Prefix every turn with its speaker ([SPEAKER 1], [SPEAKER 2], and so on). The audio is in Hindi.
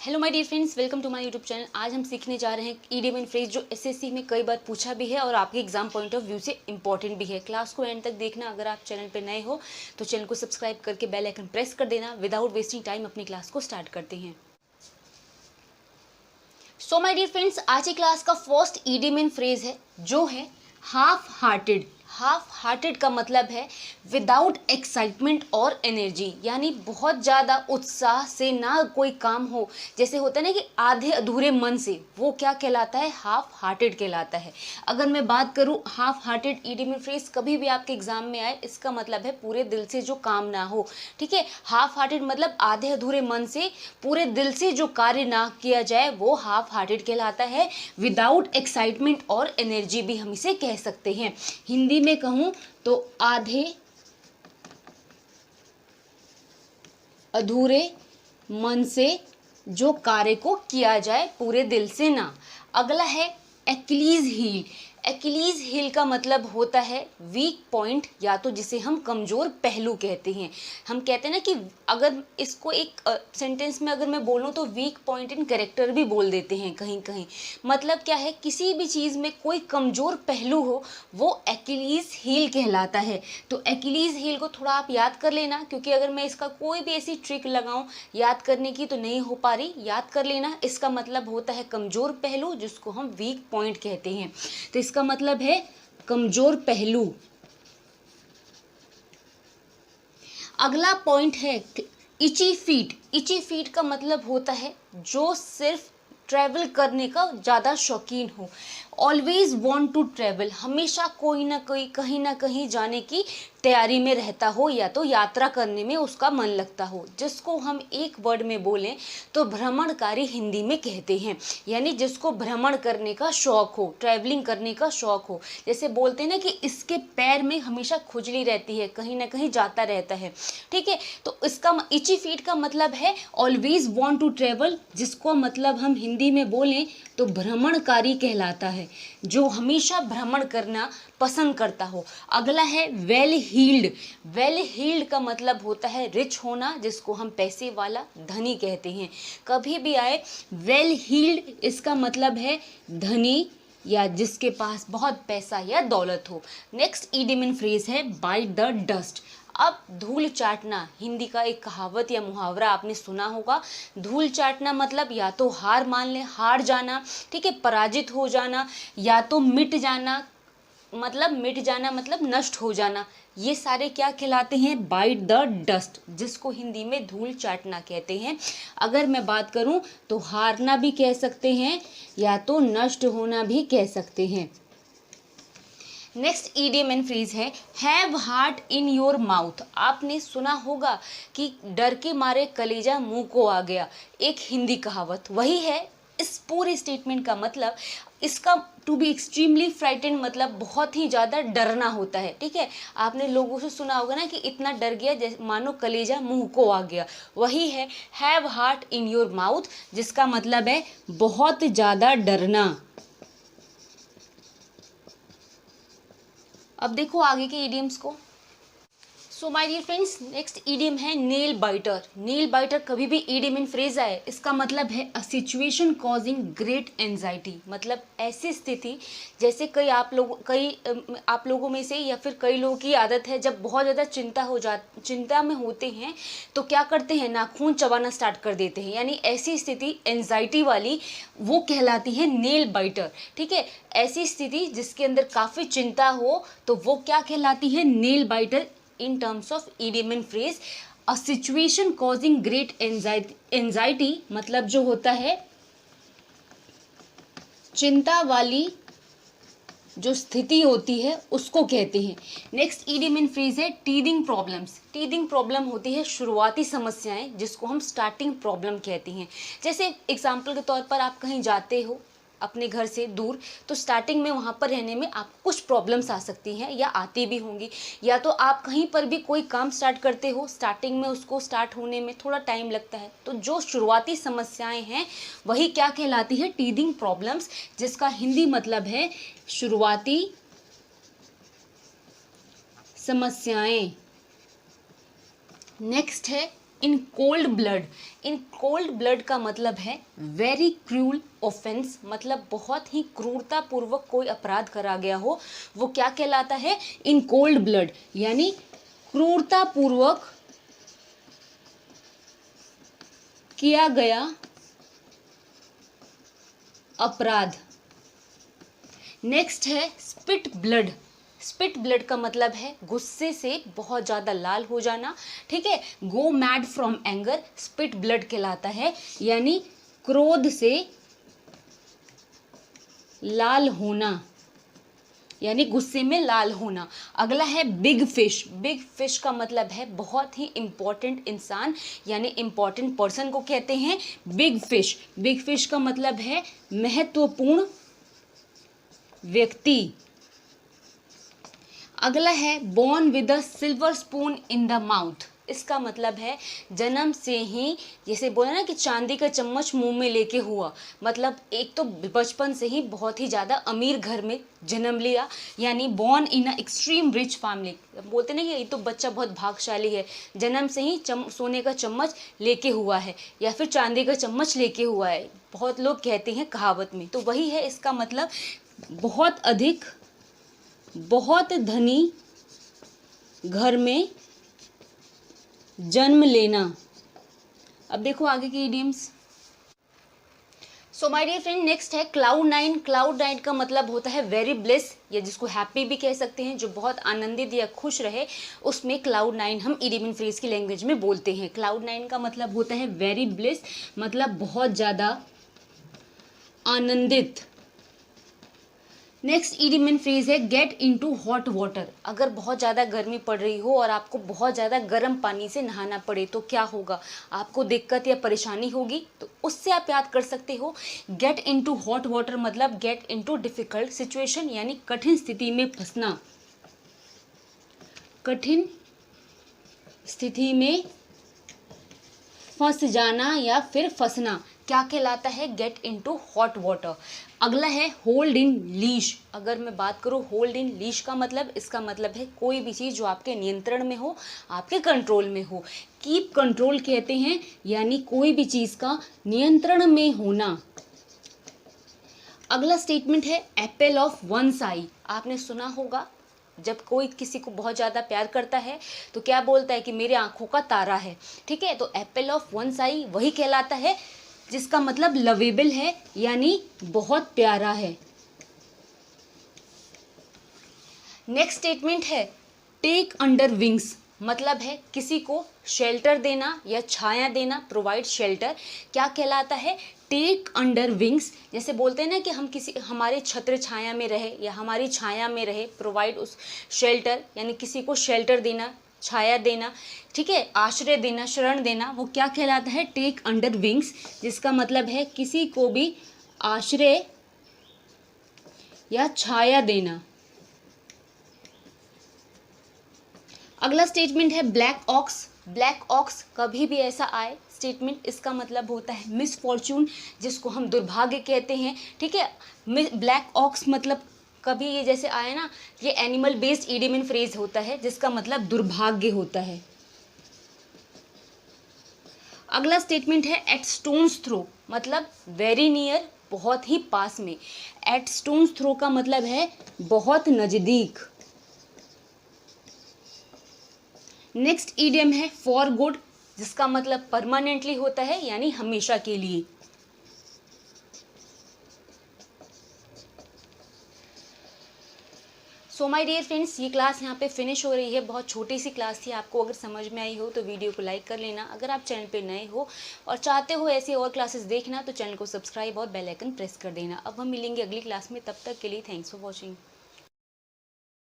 [SPEAKER 1] Hello my dear friends, welcome to my YouTube channel. आज हम सीखने जा रहे हैं ईडियम एंड फ्रेज जो एसएससी में कई बार पूछा भी है और आपके एग्जाम पॉइंट ऑफ व्यू से इंपॉर्टेंट भी है। क्लास को एंड तक देखना। अगर आप चैनल पर नए हो तो चैनल को सब्सक्राइब करके बेल आइकन प्रेस कर देना। विदाउट वेस्टिंग टाइम अपनी क्लास को स्टार्ट करते हैं। सो माय डियर फ्रेंड्स, आज की क्लास का फर्स्ट ईडियम एंड फ्रेज है जो है हाफ हार्टेड। हाफ हार्टेड का मतलब है विदाउट एक्साइटमेंट और एनर्जी, यानी बहुत ज़्यादा उत्साह से ना कोई काम हो। जैसे होता है ना कि आधे अधूरे मन से, वो क्या कहलाता है? हाफ हार्टेड कहलाता है। अगर मैं बात करूँ हाफ हार्टेड ईडियम फ्रेज कभी भी आपके एग्जाम में आए, इसका मतलब है पूरे दिल से जो काम ना हो। ठीक है, हाफ हार्टेड मतलब आधे अधूरे मन से पूरे दिल से जो कार्य ना किया जाए वो हाफ हार्टेड कहलाता है। विदाउट एक्साइटमेंट और एनर्जी भी हम इसे कह सकते हैं। हिंदी में कहूं तो आधे अधूरे मन से जो कार्य को किया जाए पूरे दिल से ना। अगला है एक्लीज हील। एक्लीज हील का मतलब होता है वीक पॉइंट, या तो जिसे हम कमजोर पहलू कहते हैं। हम कहते हैं ना कि अगर इसको एक सेंटेंस में अगर मैं बोलूँ तो वीक पॉइंट इन कैरेक्टर भी बोल देते हैं कहीं कहीं। मतलब क्या है? किसी भी चीज़ में कोई कमजोर पहलू हो वो एक्लीज हील कहलाता है। तो एक्लीज हील को थोड़ा आप याद कर लेना, क्योंकि अगर मैं इसका कोई भी ऐसी ट्रिक लगाऊं याद करने की तो नहीं हो पा रही। याद कर लेना, इसका मतलब होता है कमजोर पहलू, जिसको हम वीक पॉइंट कहते हैं। तो इसका मतलब है कमजोर पहलू। अगला पॉइंट है इची फीट। इची फीट का मतलब होता है जो सिर्फ ट्रैवल करने का ज़्यादा शौकीन हो। ऑलवेज वॉन्ट टू ट्रैवल, हमेशा कोई ना कोई कहीं ना कहीं जाने की तैयारी में रहता हो, या तो यात्रा करने में उसका मन लगता हो। जिसको हम एक वर्ड में बोलें तो भ्रमणकारी हिंदी में कहते हैं। यानी जिसको भ्रमण करने का शौक हो, ट्रैवलिंग करने का शौक हो। जैसे बोलते हैं ना कि इसके पैर में हमेशा खुजली रहती है, कहीं ना कहीं जाता रहता है। ठीक है, तो इसका इची फीट का मतलब है ऑलवेज वॉन्ट टू ट्रैवल, जिसको मतलब हम हिंदी में बोलें तो भ्रमणकारी कहलाता है, जो हमेशा भ्रमण करना पसंद करता हो। अगला है वेल हील्ड। वेल हील्ड का मतलब होता है रिच होना, जिसको हम पैसे वाला, धनी कहते हैं। कभी भी आए वेल हील्ड, इसका मतलब है धनी या जिसके पास बहुत पैसा या दौलत हो। नेक्स्ट ईडियम एंड फ्रेज है बाइट द डस्ट। अब धूल चाटना, हिंदी का एक कहावत या मुहावरा आपने सुना होगा। धूल चाटना मतलब या तो हार मान ले, हार जाना, ठीक है, पराजित हो जाना, या तो मिट जाना, मतलब नष्ट हो जाना। ये सारे क्या कहलाते हैं? बाइट द डस्ट, जिसको हिंदी में धूल चाटना कहते हैं। अगर मैं बात करूं तो हारना भी कह सकते हैं या तो नष्ट होना भी कह सकते हैं। नेक्स्ट ईडियम एंड फ्रेज है have heart in your mouth. आपने सुना होगा कि डर के मारे कलेजा मुंह को आ गया, एक हिंदी कहावत वही है। इस पूरे स्टेटमेंट का मतलब, इसका टू बी एक्सट्रीमली फ्राइटेंड मतलब बहुत ही ज़्यादा डरना होता है। ठीक है, आपने लोगों से सुना होगा ना कि इतना डर गया जैसे मानो कलेजा मुंह को आ गया। वही है have heart in your mouth, जिसका मतलब है बहुत ज़्यादा डरना। अब देखो आगे के इडियम्स को। So my dear friends, next idiom है नेल बाइटर। नेल बाइटर कभी भी ईडियम इन फ्रेज आए, इसका मतलब है a situation causing great anxiety. मतलब ऐसी स्थिति, जैसे कई आप लोगों में से या फिर कई लोगों की आदत है, जब बहुत ज़्यादा चिंता में होते हैं तो क्या करते हैं? नाखून चबाना स्टार्ट कर देते हैं। यानी ऐसी स्थिति एंजाइटी वाली वो कहलाती है नेल बाइटर। ठीक है, ऐसी स्थिति जिसके अंदर काफ़ी चिंता हो तो वो क्या कहलाती है? Nail biter. In terms of idiom and phrase, a situation causing great anxiety मतलब जो होता है चिंता वाली जो स्थिति होती है उसको कहते हैं। नेक्स्ट ईडियम एंड फ्रेज है टीदिंग प्रॉब्लम्स। टीदिंग प्रॉब्लम होती है शुरुआती समस्याएं, जिसको हम स्टार्टिंग प्रॉब्लम कहते हैं। जैसे एग्जाम्पल के तौर पर आप कहीं जाते हो अपने घर से दूर, तो स्टार्टिंग में वहाँ पर रहने में आपको कुछ प्रॉब्लम्स आ सकती हैं या आती भी होंगी। या तो आप कहीं पर भी कोई काम स्टार्ट करते हो, स्टार्टिंग में उसको स्टार्ट होने में थोड़ा टाइम लगता है। तो जो शुरुआती समस्याएं हैं वही क्या कहलाती है? टीदिंग प्रॉब्लम्स, जिसका हिंदी मतलब है शुरुआती समस्याएं। नेक्स्ट है in cold blood. In cold blood का मतलब है वेरी क्रूल ऑफेंस, मतलब बहुत ही क्रूरता पूर्वक कोई अपराध करा गया हो, वो क्या कहलाता है? इन कोल्ड ब्लड, यानी क्रूरता पूर्वक किया गया अपराध। नेक्स्ट है स्पिट ब्लड। स्पिट ब्लड का मतलब है गुस्से से बहुत ज़्यादा लाल हो जाना, ठीक है। Go mad from anger, spit blood कहलाता है, यानी क्रोध से लाल होना, यानी गुस्से में लाल होना। अगला है बिग फिश। बिग फिश का मतलब है बहुत ही इंपॉर्टेंट इंसान, यानी इंपॉर्टेंट पर्सन को कहते हैं बिग फिश। बिग फिश का मतलब है महत्वपूर्ण व्यक्ति। अगला है born with a silver spoon in the mouth. इसका मतलब है जन्म से ही, जैसे बोला ना कि चांदी का चम्मच मुंह में लेके हुआ, मतलब एक तो बचपन से ही बहुत ही ज़्यादा अमीर घर में जन्म लिया, यानी born in a extreme rich family. बोलते ना कि ये तो बच्चा बहुत भाग्यशाली है, जन्म से ही सोने का चम्मच लेके हुआ है या फिर चांदी का चम्मच लेके हुआ है, बहुत लोग कहते हैं कहावत में, तो वही है इसका मतलब, बहुत अधिक, बहुत धनी घर में जन्म लेना। अब देखो आगे के idioms. So my dear friend, next है क्लाउड नाइन। क्लाउड नाइन का मतलब होता है वेरी ब्लिस, या जिसको हैप्पी भी कह सकते हैं, जो बहुत आनंदित या खुश रहे, उसमें क्लाउड नाइन हम इडियम फ्रेज की लैंग्वेज में बोलते हैं। क्लाउड नाइन का मतलब होता है वेरी ब्लिस, मतलब बहुत ज़्यादा आनंदित। नेक्स्ट इडियम फ्रेज है गेट इनटू हॉट वाटर। अगर बहुत ज़्यादा गर्मी पड़ रही हो और आपको बहुत ज़्यादा गर्म पानी से नहाना पड़े तो क्या होगा? आपको दिक्कत या परेशानी होगी, तो उससे आप याद कर सकते हो गेट इनटू हॉट वाटर, मतलब गेट इनटू डिफिकल्ट सिचुएशन, यानी कठिन स्थिति में फंसना। कठिन स्थिति में फंस जाना या फिर फंसना क्या कहलाता है? Get into hot water. अगला है होल्ड इन लीश। अगर मैं बात करूँ होल्ड इन लीश का मतलब, इसका मतलब है कोई भी चीज़ जो आपके नियंत्रण में हो, आपके कंट्रोल में हो। कीप कंट्रोल कहते हैं, यानी कोई भी चीज़ का नियंत्रण में होना। अगला स्टेटमेंट है एप्पल ऑफ वंस आई। आपने सुना होगा जब कोई किसी को बहुत ज़्यादा प्यार करता है तो क्या बोलता है कि मेरे आंखों का तारा है, ठीक है। तो एप्पल ऑफ वंस आई वही कहलाता है जिसका मतलब लवेबल है, यानी बहुत प्यारा है। नेक्स्ट स्टेटमेंट है टेक अंडर विंग्स, मतलब है किसी को शेल्टर देना या छाया देना, प्रोवाइड शेल्टर। क्या कहलाता है? Take under wings. जैसे बोलते हैं ना कि हम किसी हमारे छत्र छाया में रहे या हमारी छाया में रहे, प्रोवाइड उस शेल्टर, यानी किसी को शेल्टर देना, छाया देना, ठीक है, आश्रय देना, शरण देना, वो क्या कहलाता है? टेक अंडर विंग्स, जिसका मतलब है किसी को भी आश्रय या छाया देना। अगला स्टेटमेंट है ब्लैक ऑक्स। ब्लैक ऑक्स कभी भी ऐसा आए स्टेटमेंट, इसका मतलब होता है मिसफॉर्चून, जिसको हम दुर्भाग्य कहते हैं, ठीक है। ब्लैक ऑक्स मतलब कभी ये जैसे आए ना, ये एनिमल बेस्ड इडियम फ्रेज होता है जिसका मतलब दुर्भाग्य होता है। अगला स्टेटमेंट है एट स्टोन्स थ्रो, मतलब वेरी नियर, बहुत ही पास में। एट स्टोन्स थ्रो का मतलब है बहुत नज़दीक। नेक्स्ट इडियम है फॉर गुड, जिसका मतलब परमानेंटली होता है, यानी हमेशा के लिए। सो माय डियर फ्रेंड्स, ये क्लास यहाँ पे फिनिश हो रही है। बहुत छोटी सी क्लास थी, आपको अगर समझ में आई हो तो वीडियो को लाइक कर लेना। अगर आप चैनल पे नए हो और चाहते हो ऐसी और क्लासेस देखना तो चैनल को सब्सक्राइब और बेल आइकन प्रेस कर देना। अब हम मिलेंगे अगली क्लास में, तब तक के लिए थैंक्स फॉर वॉचिंग।